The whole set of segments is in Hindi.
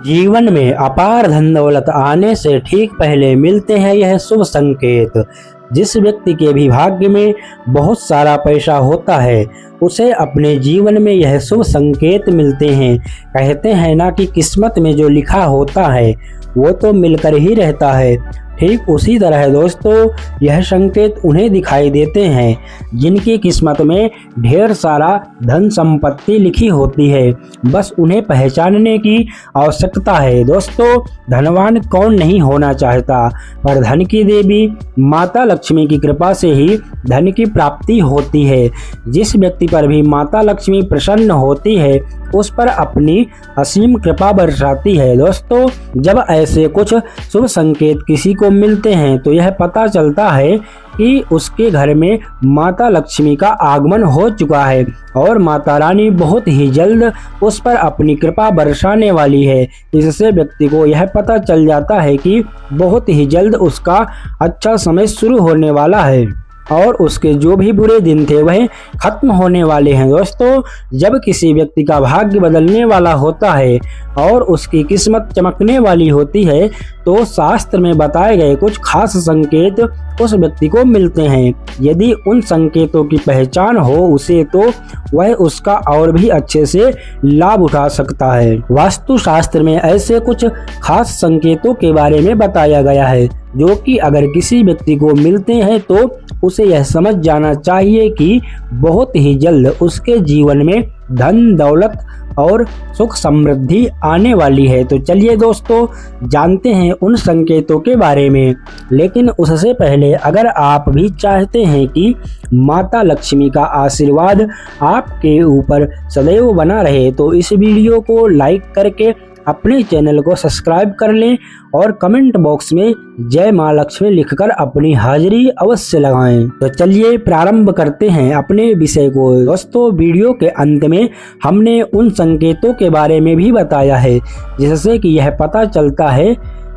जीवन में अपार धन दौलत आने से ठीक पहले मिलते हैं यह शुभ संकेत। जिस व्यक्ति के भी भाग्य में बहुत सारा पैसा होता है उसे अपने जीवन में यह शुभ संकेत मिलते हैं। कहते हैं ना कि किस्मत में जो लिखा होता है वो तो मिलकर ही रहता है। ठीक उसी तरह दोस्तों यह संकेत उन्हें दिखाई देते हैं जिनकी किस्मत में ढेर सारा धन संपत्ति लिखी होती है, बस उन्हें पहचानने की आवश्यकता है। दोस्तों धनवान कौन नहीं होना चाहता, पर धन की देवी माता लक्ष्मी की कृपा से ही धन की प्राप्ति होती है। जिस व्यक्ति पर भी माता लक्ष्मी प्रसन्न होती है उस पर अपनी असीम कृपा बरसाती है। दोस्तों जब ऐसे कुछ शुभ संकेत किसी को मिलते हैं तो यह पता चलता है कि उसके घर में माता लक्ष्मी का आगमन हो चुका है और माता रानी बहुत ही जल्द उस पर अपनी कृपा बरसाने वाली है। इससे व्यक्ति को यह पता चल जाता है कि बहुत ही जल्द उसका अच्छा समय शुरू होने वाला है और उसके जो भी बुरे दिन थे वह खत्म होने वाले हैं। दोस्तों जब किसी व्यक्ति का भाग्य बदलने वाला होता है और उसकी किस्मत चमकने वाली होती है तो शास्त्र में बताए गए कुछ खास संकेत उस व्यक्ति को मिलते हैं। यदि उन संकेतों की पहचान हो उसे तो वह उसका और भी अच्छे से लाभ उठा सकता है। वास्तु शास्त्र में ऐसे कुछ खास संकेतों के बारे में बताया गया है जो कि अगर किसी व्यक्ति को मिलते हैं तो उसे यह समझ जाना चाहिए कि बहुत ही जल्द उसके जीवन में धन दौलत और सुख समृद्धि आने वाली है। तो चलिए दोस्तों जानते हैं उन संकेतों के बारे में, लेकिन उससे पहले अगर आप भी चाहते हैं कि माता लक्ष्मी का आशीर्वाद आपके ऊपर सदैव बना रहे तो इस वीडियो को लाइक करके अपने चैनल को सब्सक्राइब कर लें और कमेंट बॉक्स में जय मां लक्ष्मी लिखकर अपनी हाजिरी अवश्य लगाएं। तो चलिए प्रारंभ करते हैं अपने विषय को। दोस्तों वीडियो के अंत में हमने उन संकेतों के बारे में भी बताया है जिससे कि यह पता चलता है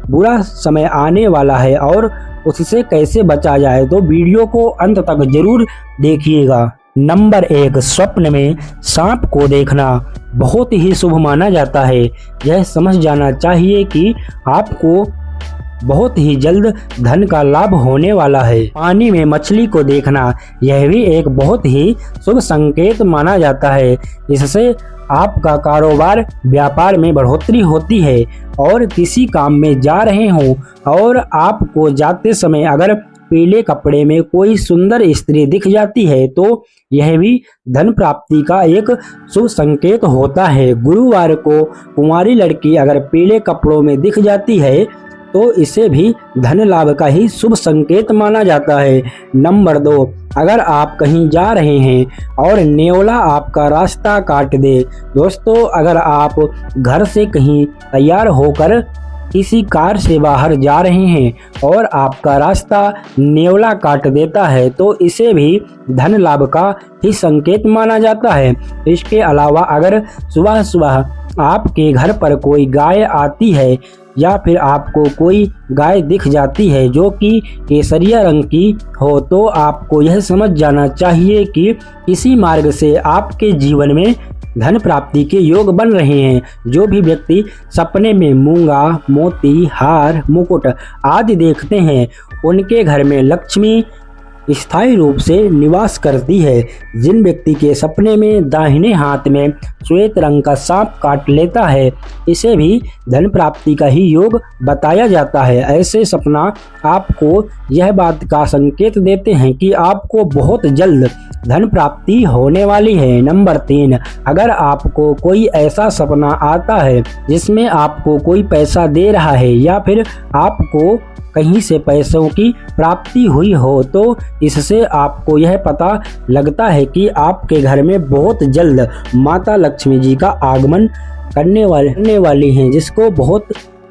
बुरा समय आने वाला है और उससे कैसे बचा जाए, तो वीडियो को अंत तक जरूर देखिएगा। नंबर 1, स्वप्न में सांप को देखना बहुत ही शुभ माना जाता है। यह समझ जाना चाहिए कि आपको बहुत ही जल्द धन का लाभ होने वाला है। पानी में मछली को देखना यह भी एक बहुत ही शुभ संकेत माना जाता है। इससे आपका कारोबार व्यापार में बढ़ोतरी होती है और किसी काम में जा रहे हों और आपको जाते समय अगर पीले कपड़े में कोई सुंदर स्त्री दिख जाती है तो यह भी धन प्राप्ति का एक शुभ संकेत होता है। गुरुवार को कुंवारी लड़की अगर पीले कपड़ों में दिख जाती है तो इसे भी धन लाभ का ही शुभ संकेत माना जाता है। नंबर 2, अगर आप कहीं जा रहे हैं और नेवला आपका रास्ता काट दे। दोस्तों अगर आप घर से कहीं तैयार होकर किसी कार से बाहर जा रहे हैं और आपका रास्ता नेवला काट देता है तो इसे भी धन लाभ का ही संकेत माना जाता है। इसके अलावा अगर सुबह सुबह आपके घर पर कोई गाय आती है या फिर आपको कोई गाय दिख जाती है जो कि केसरिया रंग की हो तो आपको यह समझ जाना चाहिए कि किसी मार्ग से आपके जीवन में धन प्राप्ति के योग बन रहे हैं। जो भी व्यक्ति सपने में मूंगा, मोती, हार, मुकुट आदि देखते हैं उनके घर में लक्ष्मी स्थायी रूप से निवास करती है। जिन व्यक्ति के सपने में दाहिने हाथ में श्वेत रंग का सांप काट लेता है इसे भी धन प्राप्ति का ही योग बताया जाता है। ऐसे सपना आपको यह बात का संकेत देते हैं कि आपको बहुत जल्द धन प्राप्ति होने वाली है। नंबर 3, अगर आपको कोई ऐसा सपना आता है जिसमें आपको कोई पैसा दे रहा है या फिर आपको कहीं से पैसों की प्राप्ति हुई हो तो इससे आपको यह पता लगता है कि आपके घर में बहुत जल्द माता लक्ष्मी जी का आगमन करने वाली हैं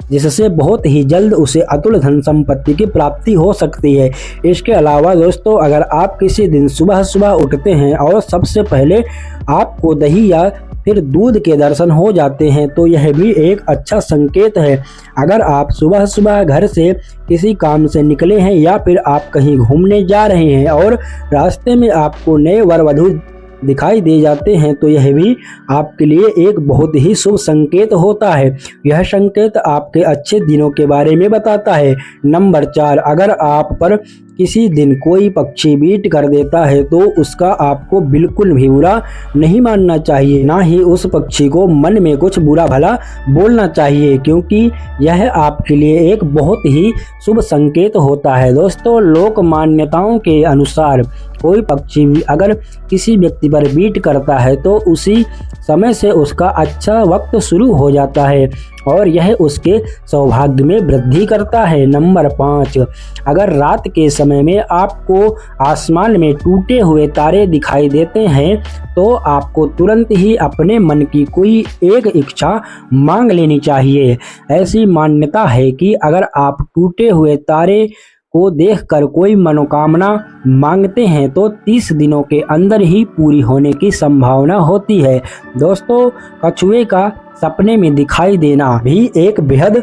जिससे बहुत ही जल्द उसे अतुल धन संपत्ति की प्राप्ति हो सकती है। इसके अलावा दोस्तों अगर आप किसी दिन सुबह सुबह उठते हैं और सबसे पहले आपको दही या फिर दूध के दर्शन हो जाते हैं तो यह भी एक अच्छा संकेत है। अगर आप सुबह सुबह घर से किसी काम से निकले हैं या फिर आप कहीं घूमने जा रहे हैं और रास्ते में आपको नए वर वधू दिखाई दे जाते हैं तो यह भी आपके लिए एक बहुत ही शुभ संकेत होता है। यह संकेत आपके अच्छे दिनों के बारे में बताता है। नंबर 4, अगर आप पर किसी दिन कोई पक्षी बीट कर देता है तो उसका आपको बिल्कुल भी बुरा नहीं मानना चाहिए, ना ही उस पक्षी को मन में कुछ बुरा भला बोलना चाहिए, क्योंकि यह आपके लिए एक बहुत ही शुभ संकेत होता है। दोस्तों, लोक मान्यताओं के अनुसार कोई पक्षी अगर किसी व्यक्ति पर बीट करता है तो उसी समय से उसका अच्छा वक्त शुरू हो जाता है और यह उसके सौभाग्य में वृद्धि करता है। नंबर 5, अगर रात के समय में आपको आसमान में टूटे हुए तारे दिखाई देते हैं तो आपको तुरंत ही अपने मन की कोई एक इच्छा मांग लेनी चाहिए। ऐसी मान्यता है कि अगर आप टूटे हुए तारे को देखकर कोई मनोकामना मांगते हैं तो 30 दिनों के अंदर ही पूरी होने की संभावना होती है। दोस्तों, कछुए का सपने में दिखाई देना भी एक बेहद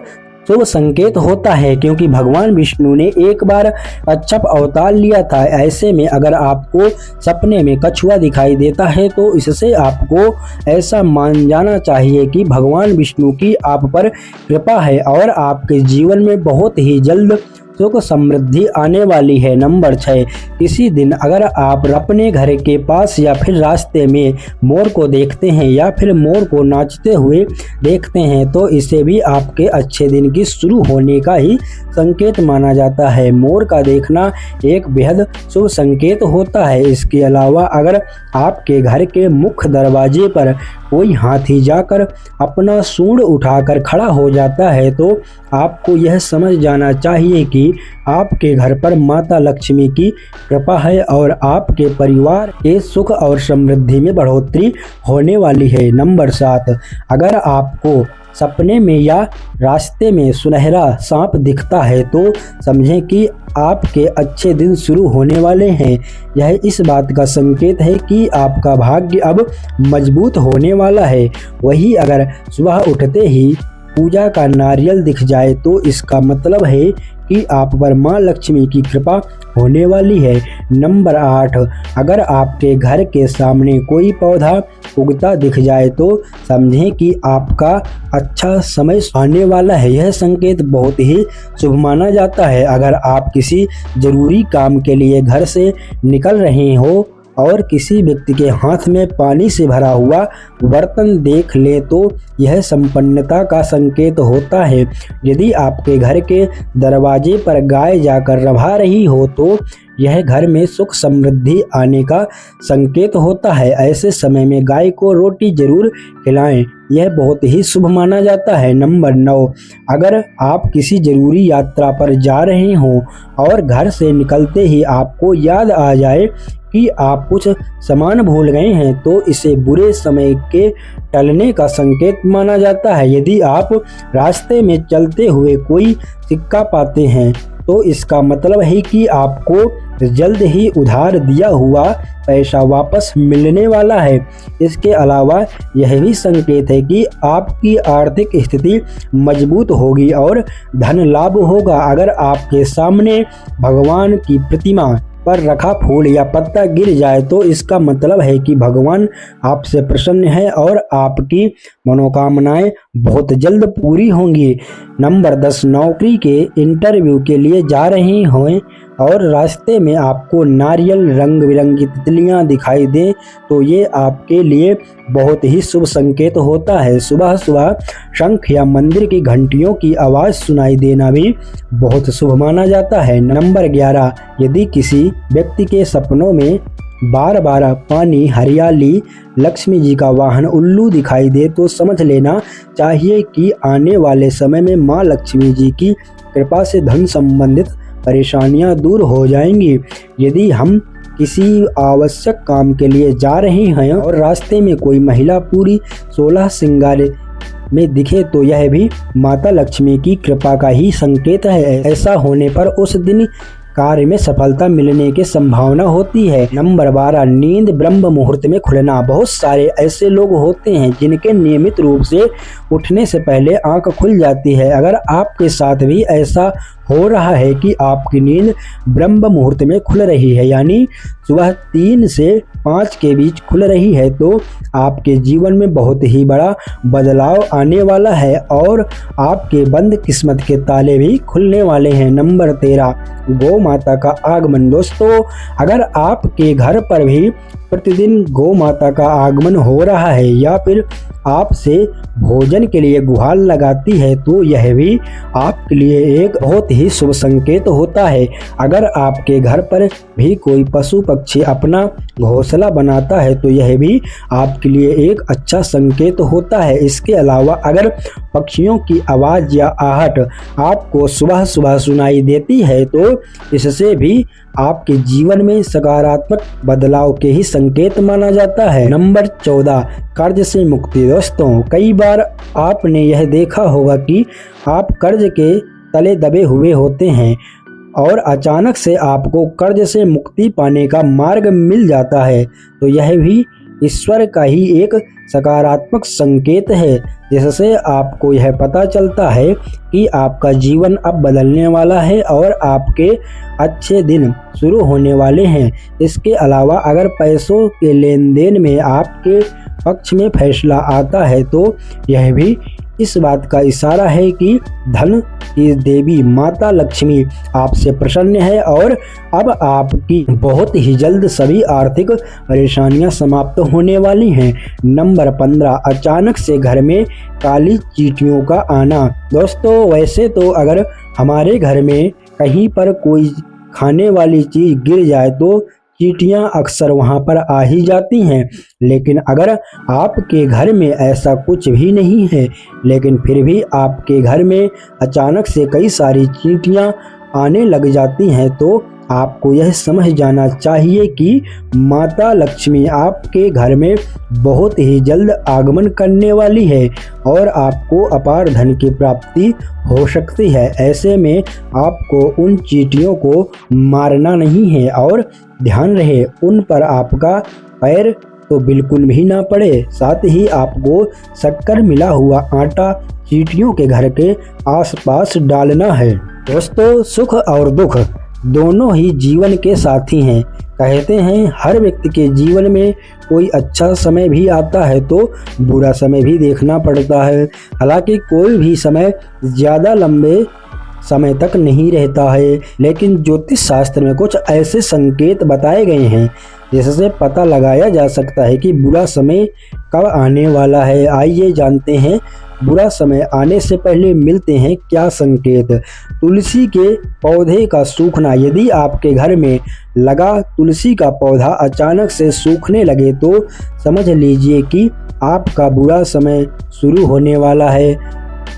शुभ संकेत होता है, क्योंकि भगवान विष्णु ने एक बार कच्छप अवतार लिया था। ऐसे में अगर आपको सपने में कछुआ दिखाई देता है तो इससे आपको ऐसा मान जाना चाहिए कि भगवान विष्णु की आप पर कृपा है और आपके जीवन में बहुत ही जल्द सुख समृद्धि आने वाली है। नंबर 6, किसी दिन अगर आप अपने घर के पास या फिर रास्ते में मोर को देखते हैं या फिर मोर को नाचते हुए देखते हैं तो इसे भी आपके अच्छे दिन की शुरू होने का ही संकेत माना जाता है। मोर का देखना एक बेहद शुभ संकेत होता है। इसके अलावा अगर आपके घर के मुख्य दरवाजे पर कोई हाथी जाकर अपना सूंड उठाकर खड़ा हो जाता है तो आपको यह समझ जाना चाहिए कि आपके घर पर माता लक्ष्मी की कृपा है और आपके परिवार के सुख और समृद्धि में बढ़ोतरी होने वाली है। नंबर 7, अगर आपको सपने में या रास्ते में सुनहरा सांप दिखता है तो समझें कि आपके अच्छे दिन शुरू होने वाले हैं। यह इस बात का संकेत है कि आपका भाग्य अब मजबूत होने वाला है। वहीं अगर सुबह उठते ही पूजा का नारियल दिख जाए तो इसका मतलब है कि आप पर मां लक्ष्मी की कृपा होने वाली है। नंबर 8, अगर आपके घर के सामने कोई पौधा उगता दिख जाए तो समझें कि आपका अच्छा समय आने वाला है। यह संकेत बहुत ही शुभ माना जाता है। अगर आप किसी जरूरी काम के लिए घर से निकल रहे हो और किसी व्यक्ति के हाथ में पानी से भरा हुआ बर्तन देख ले तो यह संपन्नता का संकेत होता है। यदि आपके घर के दरवाजे पर गाय जाकर रभा रही हो तो यह घर में सुख समृद्धि आने का संकेत होता है। ऐसे समय में गाय को रोटी जरूर खिलाएं, यह बहुत ही शुभ माना जाता है। नंबर 9, अगर आप किसी जरूरी यात्रा पर जा रहे हों और घर से निकलते ही आपको याद आ जाए कि आप कुछ सामान भूल गए हैं तो इसे बुरे समय के टलने का संकेत माना जाता है। यदि आप रास्ते में चलते हुए कोई सिक्का पाते हैं तो इसका मतलब है कि आपको जल्द ही उधार दिया हुआ पैसा वापस मिलने वाला है। इसके अलावा यह भी संकेत है कि आपकी आर्थिक स्थिति मजबूत होगी और धन लाभ होगा। अगर आपके सामने भगवान की प्रतिमा पर रखा फूल या पत्ता गिर जाए तो इसका मतलब है कि भगवान आपसे प्रसन्न है और आपकी मनोकामनाएं बहुत जल्द पूरी होंगी। नंबर 10, नौकरी के इंटरव्यू के लिए जा रहे हों और रास्ते में आपको नारियल रंग बिरंगी तितलियां दिखाई दें तो ये आपके लिए बहुत ही शुभ संकेत होता है। सुबह सुबह शंख या मंदिर की घंटियों की आवाज़ सुनाई देना भी बहुत शुभ माना जाता है। नंबर 11, यदि किसी व्यक्ति के सपनों में बार बार पानी, हरियाली, लक्ष्मी जी का वाहन उल्लू दिखाई दे तो समझ लेना चाहिए कि आने वाले समय में माँ लक्ष्मी जी की कृपा से धन संबंधित परेशानियां दूर हो जाएंगी। यदि हम किसी आवश्यक काम के लिए जा रहे हैं और रास्ते में कोई महिला पूरी 16 श्रृंगार में दिखे तो यह भी माता लक्ष्मी की कृपा का ही संकेत है। ऐसा होने पर उस दिन कार्य में सफलता मिलने की संभावना होती है। नंबर 12, नींद ब्रह्म मुहूर्त में खुलना। बहुत सारे ऐसे लोग होते हैं जिनके नियमित रूप से उठने से पहले आंख खुल जाती है। अगर आपके साथ भी ऐसा हो रहा है कि आपकी नींद ब्रह्म मुहूर्त में खुल रही है, यानी सुबह 3 से 5 के बीच खुल रही है, तो आपके जीवन में बहुत ही बड़ा बदलाव आने वाला है और आपके बंद किस्मत के ताले भी खुलने वाले हैं। नंबर 13, गौ माता का आगमन। दोस्तों, अगर आपके घर पर भी प्रतिदिन गौ माता का आगमन हो रहा है या फिर आपसे भोजन के लिए गुहार लगाती है, तो यह भी आपके लिए एक बहुत ही शुभ संकेत होता है। अगर आपके घर पर भी कोई पशु पक्षी अपना घोंसला बनाता है तो यह भी आपके लिए एक अच्छा संकेत होता है। इसके अलावा अगर पक्षियों की आवाज़ या आहट आपको सुबह सुबह सुनाई देती है तो इससे भी आपके जीवन में सकारात्मक बदलाव के ही संकेत माना जाता है। नंबर 14, कर्ज से मुक्ति। दोस्तों, कई बार आपने यह देखा होगा कि आप कर्ज के तले दबे हुए होते हैं और अचानक से आपको कर्ज से मुक्ति पाने का मार्ग मिल जाता है, तो यह भी ईश्वर का ही एक सकारात्मक संकेत है, जिससे आपको यह पता चलता है कि आपका जीवन अब बदलने वाला है और आपके अच्छे दिन शुरू होने वाले हैं। इसके अलावा अगर पैसों के लेन देन में आपके पक्ष में फैसला आता है तो यह भी इस बात का इशारा है कि धन की देवी माता लक्ष्मी आपसे प्रसन्न है और अब आपकी बहुत ही जल्द सभी आर्थिक परेशानियां समाप्त होने वाली हैं। नंबर 15, अचानक से घर में काली चींटियों का आना। दोस्तों, वैसे तो अगर हमारे घर में कहीं पर कोई खाने वाली चीज़ गिर जाए तो चींटियां अक्सर वहां पर आ ही जाती हैं, लेकिन अगर आपके घर में ऐसा कुछ भी नहीं है लेकिन फिर भी आपके घर में अचानक से कई सारी चींटियां आने लग जाती हैं तो आपको यह समझ जाना चाहिए कि माता लक्ष्मी आपके घर में बहुत ही जल्द आगमन करने वाली है और आपको अपार धन की प्राप्ति हो सकती है। ऐसे में आपको उन चींटियों को मारना नहीं है और ध्यान रहे उन पर आपका पैर तो बिल्कुल भी ना पड़े। साथ ही आपको शक्कर मिला हुआ आटा चींटियों के घर के आसपास डालना है। दोस्तों, सुख और दुख दोनों ही जीवन के साथी हैं। कहते हैं हर व्यक्ति के जीवन में कोई अच्छा समय भी आता है तो बुरा समय भी देखना पड़ता है। हालांकि कोई भी समय ज़्यादा लंबे समय तक नहीं रहता है, लेकिन ज्योतिष शास्त्र में कुछ ऐसे संकेत बताए गए हैं जिससे पता लगाया जा सकता है कि बुरा समय कब आने वाला है। आइए जानते हैं बुरा समय आने से पहले मिलते हैं क्या संकेत। तुलसी के पौधे का सूखना। यदि आपके घर में लगा तुलसी का पौधा अचानक से सूखने लगे तो समझ लीजिए कि आपका बुरा समय शुरू होने वाला है।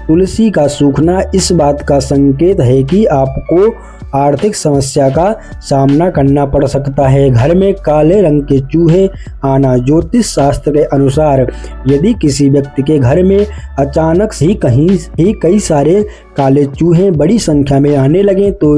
तुलसी का सूखना इस बात का संकेत है कि आपको आर्थिक समस्या का सामना करना पड़ सकता है। घर में काले रंग के चूहे आना। ज्योतिष शास्त्र के अनुसार यदि किसी व्यक्ति के घर में अचानक से कई सारे काले चूहे बड़ी संख्या में आने लगे तो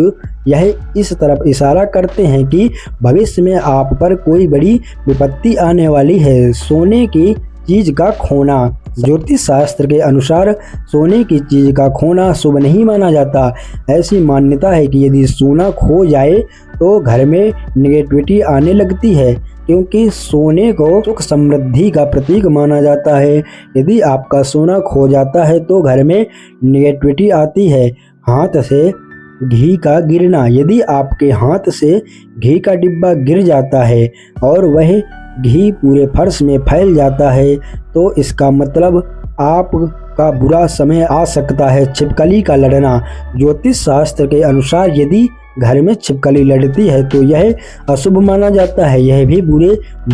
यह इस तरफ इशारा करते हैं कि भविष्य में आप पर कोई बड़ी विपत्ति आने वाली है। सोने की चीज का खोना। ज्योतिष शास्त्र के अनुसार सोने की चीज का खोना शुभ नहीं माना जाता। ऐसी मान्यता है कि यदि सोना खो जाए तो घर में नेगेटिविटी आने लगती है, क्योंकि सोने को सुख समृद्धि का प्रतीक माना जाता है। यदि आपका सोना खो जाता है तो घर में नेगेटिविटी आती है। हाथ से घी का गिरना। यदि आपके हाथ से घी का डिब्बा गिर जाता है और वह घी पूरे फर्श में फैल जाता है तो इसका मतलब आपका बुरा समय आ सकता है। छिपकली का लड़ना। ज्योतिष शास्त्र के अनुसार यदि घर में छिपकली लड़ती है तो यह अशुभ माना जाता है। यह भी बुरे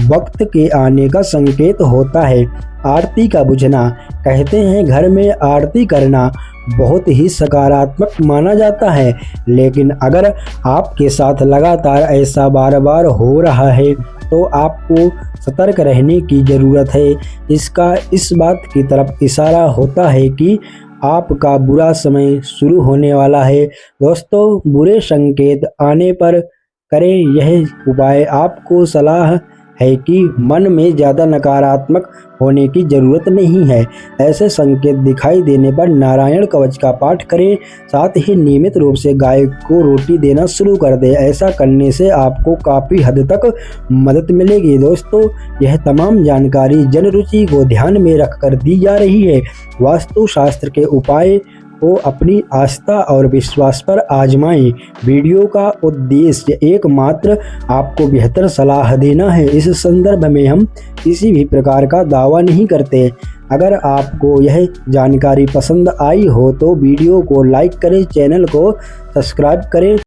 वक्त के आने का संकेत होता है। आरती का बुझना। कहते हैं घर में आरती करना बहुत ही सकारात्मक माना जाता है, लेकिन अगर आपके साथ लगातार ऐसा बार बार हो रहा है तो आपको सतर्क रहने की ज़रूरत है। इसका इस बात की तरफ इशारा होता है कि आपका बुरा समय शुरू होने वाला है। दोस्तों, बुरे संकेत आने पर करें यह उपाय। आपको सलाह है कि मन में ज़्यादा नकारात्मक होने की ज़रूरत नहीं है। ऐसे संकेत दिखाई देने पर नारायण कवच का पाठ करें, साथ ही नियमित रूप से गाय को रोटी देना शुरू कर दें। ऐसा करने से आपको काफ़ी हद तक मदद मिलेगी। दोस्तों, यह तमाम जानकारी जन रुचि को ध्यान में रखकर दी जा रही है। वास्तु शास्त्र के उपाय को अपनी आस्था और विश्वास पर आजमाएं। वीडियो का उद्देश्य एकमात्र आपको बेहतर सलाह देना है। इस संदर्भ में हम किसी भी प्रकार का दावा नहीं करते। अगर आपको यह जानकारी पसंद आई हो तो वीडियो को लाइक करें, चैनल को सब्सक्राइब करें।